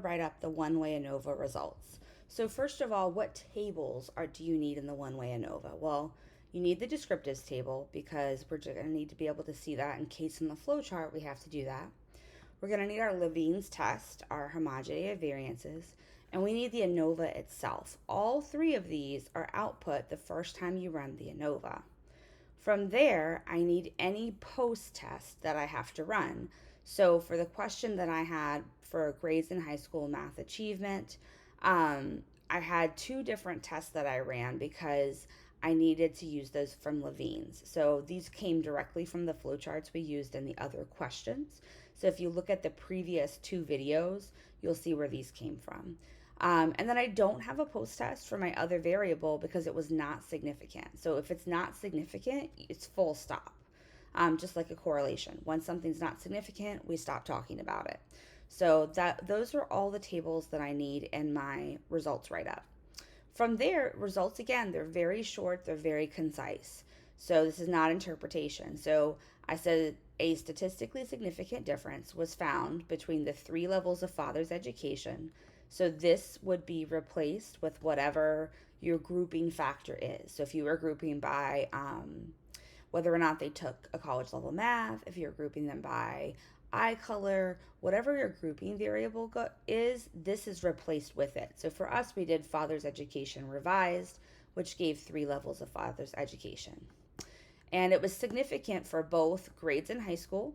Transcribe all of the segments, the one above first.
Write up the one-way ANOVA results. So first of all, what tables do you need in the one-way ANOVA? Well, you need the descriptives table because we're going to need to be able to see that in case in the flow chart we have to do that. We're going to need our Levene's test, our homogeneity of variances, and we need the ANOVA itself. All three of these are output the first time you run the ANOVA. From there, I need any post-test that I have to run. So for the question that I had for grades in high school math achievement, I had two different tests that I ran because I needed to use those from Levene's. So these came directly from the flowcharts we used in the other questions. So if you look at the previous two videos, you'll see where these came from. And then I don't have a post test for my other variable because it was not significant. So if it's not significant, it's full stop. Just like a correlation. Once something's not significant, we stop talking about it. So those are all the tables that I need in my results write-up. From there, results, again, they're very short, they're very concise. So this is not interpretation. So I said a statistically significant difference was found between the 3 levels of father's education. So this would be replaced with whatever your grouping factor is. So if you were grouping by whether or not they took a college level math, if you're grouping them by eye color, whatever your grouping variable is, this is replaced with it. So for us, we did father's education revised, which gave 3 levels of father's education. And it was significant for both grades in high school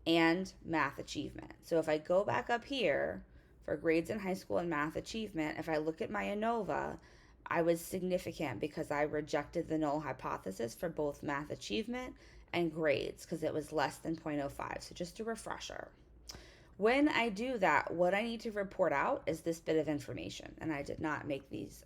and math achievement. So if I go back up here for grades in high school and math achievement, if I look at my ANOVA, I was significant because I rejected the null hypothesis for both math achievement and grades because it was less than 0.05. So just a refresher. When I do that, what I need to report out is this bit of information. And I did not make these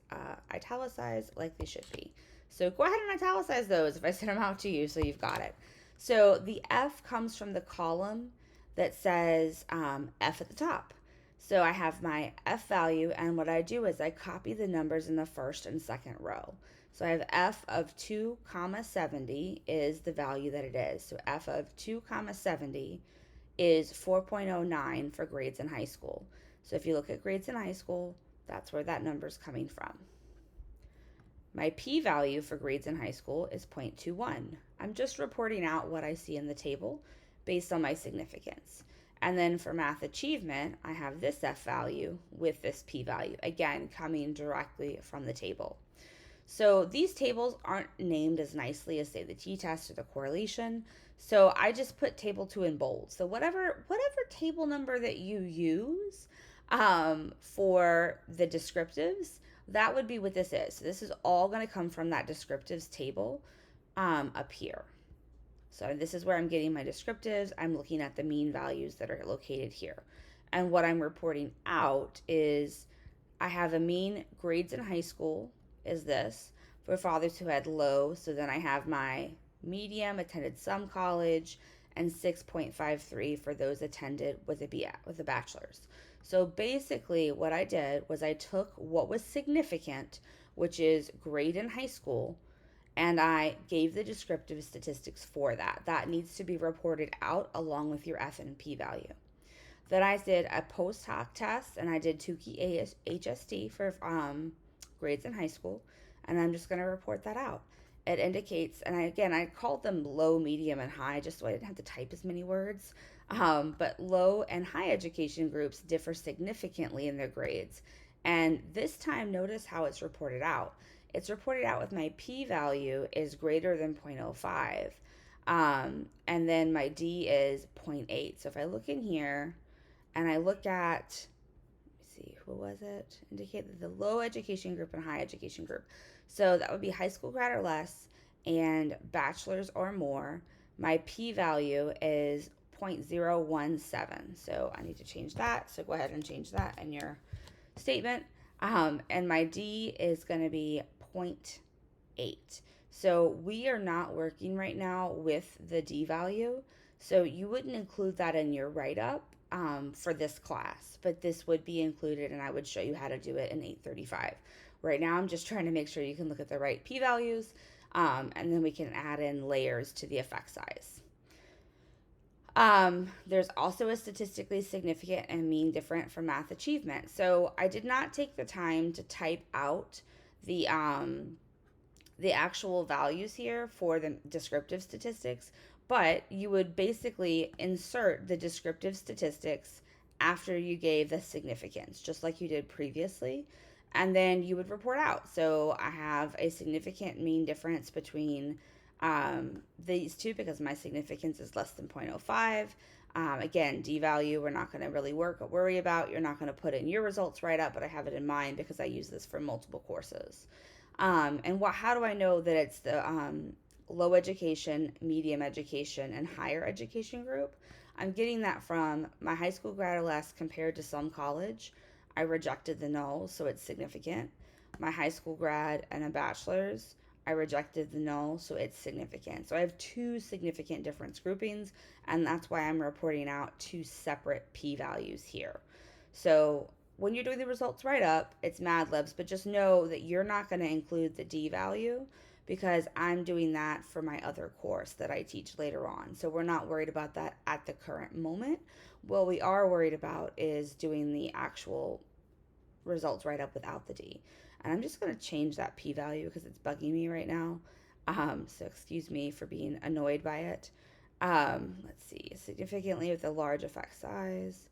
italicized like they should be. So go ahead and italicize those if I send them out to you so you've got it. So the F comes from the column that says F at the top. So I have my F value, and what I do is I copy the numbers in the first and second row. So I have F of 2 comma 70 is the value that it is. So F of 2 comma 70 is 4.09 for grades in high school. So if you look at grades in high school, that's where that number is coming from. My p-value for grades in high school is 0.21. I'm just reporting out what I see in the table based on my significance. And then for math achievement, I have this F value with this p-value, again, coming directly from the table. So these tables aren't named as nicely as, say, the t-test or the correlation. So I just put table 2 in bold. So whatever table number that you use for the descriptives, that would be what this is. So this is all going to come from that descriptives table up here. So this is where I'm getting my descriptives. I'm looking at the mean values that are located here. And what I'm reporting out is I have a mean grades in high school is this for fathers who had low. So then I have my medium, attended some college, and 6.53 for those attended with a bachelor's. So basically what I did was I took what was significant, which is grade in high school, and I gave the descriptive statistics for that. That needs to be reported out along with your F and P value. Then I did a post hoc test, and I did Tukey HST for grades in high school, and I'm just going to report that out. It indicates, and I called them low, medium, and high just so I didn't have to type as many words. But low and high education groups differ significantly in their grades. And this time, notice how it's reported out. It's reported out with my p-value is greater than 0.05. And then my D is 0.8. So if I look in here and I look at, who was it? Indicated the low education group and high education group. So that would be high school grad or less and bachelor's or more. My p-value is 0.017. So I need to change that. So go ahead and change that in your statement. And my D is going to be 0.8. So we are not working right now with the D value. So you wouldn't include that in your write-up for this class, but this would be included, and I would show you how to do it in 835. Right now, I'm just trying to make sure you can look at the right p-values, and then we can add in layers to the effect size. There's also a statistically significant and mean difference for math achievement. So I did not take the time to type out the actual values here for the descriptive statistics, but you would basically insert the descriptive statistics after you gave the significance, just like you did previously, and then you would report out. So I have a significant mean difference between these two because my significance is less than 0.05. Again, D value, we're not going to really worry about. You're not going to put in your results right up, but I have it in mind because I use this for multiple courses. How do I know that it's the low education, medium education, and higher education group? I'm getting that from my high school grad less compared to some college. I rejected the null, so it's significant. My high school grad and a bachelor's, I rejected the null, so it's significant. So I have two significant difference groupings, and that's why I'm reporting out two separate p-values here. So when you're doing the results write up, it's Mad Libs, but just know that you're not going to include the D value because I'm doing that for my other course that I teach later on. So we're not worried about that at the current moment. What we are worried about is doing the actual results write up without the D. And I'm just going to change that P value because it's bugging me right now. So excuse me for being annoyed by it. Let's see, significantly with a large effect size.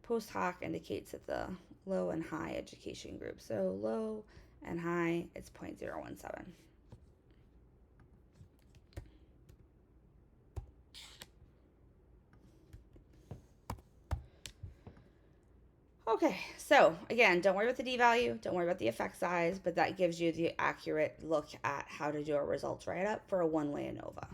Post hoc indicates that the low and high education group. So low and high, it's 0.017. Okay, so again, don't worry about the D value, don't worry about the effect size, but that gives you the accurate look at how to do a results write-up for a one-way ANOVA.